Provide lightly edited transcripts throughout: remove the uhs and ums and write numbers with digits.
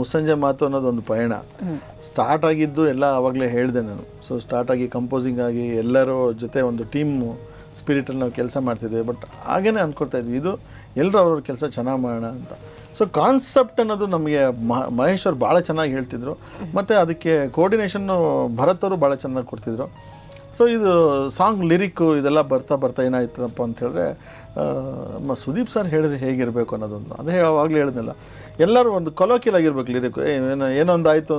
ಮುಸ್ಸಂಜೆ ಮಾತು ಅನ್ನೋದೊಂದು ಪಯಣ ಸ್ಟಾರ್ಟ್ ಆಗಿದ್ದು ಎಲ್ಲ ಆವಾಗಲೇ ಹೇಳಿದೆ ನಾನು. ಸೊ ಸ್ಟಾರ್ಟ್ ಆಗಿ ಕಂಪೋಸಿಂಗ್ ಆಗಿ ಎಲ್ಲರೂ ಜೊತೆ ಒಂದು ಟೀಮ್ ಸ್ಪಿರಿಟಲ್ಲಿ ನಾವು ಕೆಲಸ ಮಾಡ್ತಿದ್ವಿ. ಬಟ್ ಹಾಗೇ ಅಂದ್ಕೊಳ್ತಾ ಇದ್ವಿ, ಇದು ಎಲ್ಲರೂ ಅವ್ರವ್ರ ಕೆಲಸ ಚೆನ್ನಾಗಿ ಮಾಡೋಣ ಅಂತ. ಸೊ ಕಾನ್ಸೆಪ್ಟ್ ಅನ್ನೋದು ನಮಗೆ ಮಹೇಶ್ ಅವ್ರು ಭಾಳ ಚೆನ್ನಾಗಿ ಹೇಳ್ತಿದ್ರು, ಮತ್ತು ಅದಕ್ಕೆ ಕೋರ್ಡಿನೇಷನ್ನು ಭರತ್ ಅವರು ಭಾಳ ಚೆನ್ನಾಗಿ ಕೊಡ್ತಿದ್ರು. ಸೊ ಇದು ಸಾಂಗ್ ಲಿರಿಕ್ಕು ಇದೆಲ್ಲ ಬರ್ತಾ ಏನಾಯ್ತಪ್ಪ ಅಂತ ಹೇಳಿದ್ರೆ, ನಮ್ಮ ಸುದೀಪ್ ಸರ್ ಹೇಳಿದ್ರೆ ಹೇಗಿರಬೇಕು ಅನ್ನೋದೊಂದು, ಅದೇ ಆವಾಗಲೇ ಹೇಳಿದ್ನಲ್ಲ, ಎಲ್ಲರೂ ಒಂದು ಕೊಲೋಕಿಯಲ್ ಆಗಿರ್ಬೇಕು ಲಿರಿಕ್ಕು. ಏನೊಂದು ಆಯಿತು,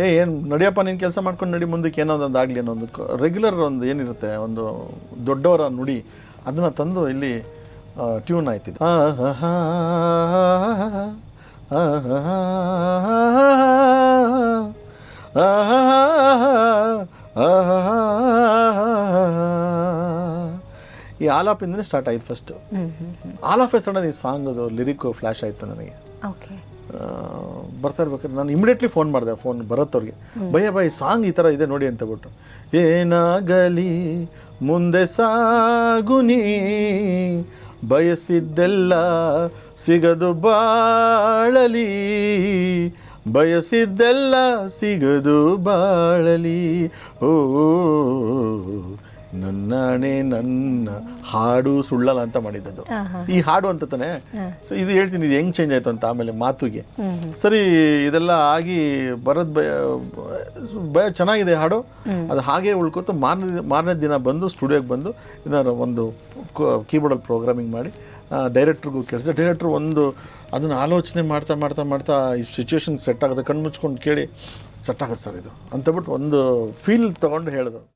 ಏನು ನಡಿಯಪ್ಪ ನೀನು ಕೆಲಸ ಮಾಡ್ಕೊಂಡು ನಡಿ, ಮುಂದಕ್ಕೆ ಏನೊಂದೊಂದು ಆಗಲಿ ಅನ್ನೋದು ರೆಗ್ಯುಲರ್ ಒಂದು ಏನಿರುತ್ತೆ, ಒಂದು ದೊಡ್ಡವರ ನುಡಿ, ಅದನ್ನು ತಂದು ಇಲ್ಲಿ ಟ್ಯೂನ್ ಆಯ್ತಿದ್ದು. ಈ ಆಲ್ ಆಫ್ ಇಂದನೇ ಸ್ಟಾರ್ಟ್ ಆಯ್ತು first. All of A sudden ಈ ಸಾಂಗ್ ಅದು ಲಿರಿಕ್ಕು ಫ್ಲ್ಯಾಶ್ ಆಯಿತು ನನಗೆ. ಬರ್ತಾ ಇರ್ಬೇಕಾದ್ರೆ ನಾನು ಇಮಿಡಿಯೇಟ್ಲಿ ಫೋನ್ ಮಾಡಿದೆ, ಫೋನ್ ಭರತ್ ಅವ್ರಿಗೆ, ಭಯ ಸಾಂಗ್ ಈ ಥರ ಇದೆ ನೋಡಿ ಅಂತ ಬಿಟ್ಟು. ಏನಾಗಲಿ ಮುಂದೆ ಸಾಗುನಿ, ಬಯಸಿದ್ದೆಲ್ಲ ಸಿಗದು ಬಾಳಲಿ, ಬಯಸಿದ್ದೆಲ್ಲ ಸಿಗದು ಬಾಳಲಿ, ಓ ನನ್ನಾಣೆ ನನ್ನ ಹಾಡು ಸುಳ್ಳಲ್ಲ ಅಂತ ಮಾಡಿದ್ದದು ಈ ಹಾಡು ಅಂತ ತಾನೆ. ಸೊ ಇದು ಹೇಳ್ತೀನಿ, ಇದು ಹೆಂಗೆ ಚೇಂಜ್ ಆಯಿತು ಅಂತ ಆಮೇಲೆ ಮಾತುಗೆ. ಸರಿ ಇದೆಲ್ಲ ಆಗಿ ಬರೋದು ಭಯ ಚೆನ್ನಾಗಿದೆ ಹಾಡು, ಅದು ಹಾಗೆ ಉಳ್ಕೊತು. ಮಾರನೇ ದಿನ ಬಂದು ಸ್ಟುಡಿಯೋಗೆ ಬಂದು ಇದನ್ನು ಒಂದು ಕೀಬೋರ್ಡಲ್ಲಿ ಪ್ರೋಗ್ರಾಮಿಂಗ್ ಮಾಡಿ ಡೈರೆಕ್ಟ್ರಿಗೂ ಕೇಳಿಸಿದೆ. ಡೈರೆಕ್ಟ್ರು ಒಂದು ಅದನ್ನು ಆಲೋಚನೆ ಮಾಡ್ತಾ ಈ ಸಿಚುವೇಶನ್ ಸೆಟ್ ಆಗುತ್ತೆ, ಕಣ್ಣು ಮುಚ್ಕೊಂಡು ಕೇಳಿ ಸೆಟ್ ಆಗುತ್ತೆ ಸರ್ ಇದು ಅಂತಬಿಟ್ಟು ಒಂದು ಫೀಲ್ ತೊಗೊಂಡು ಹೇಳಿದ್ರು.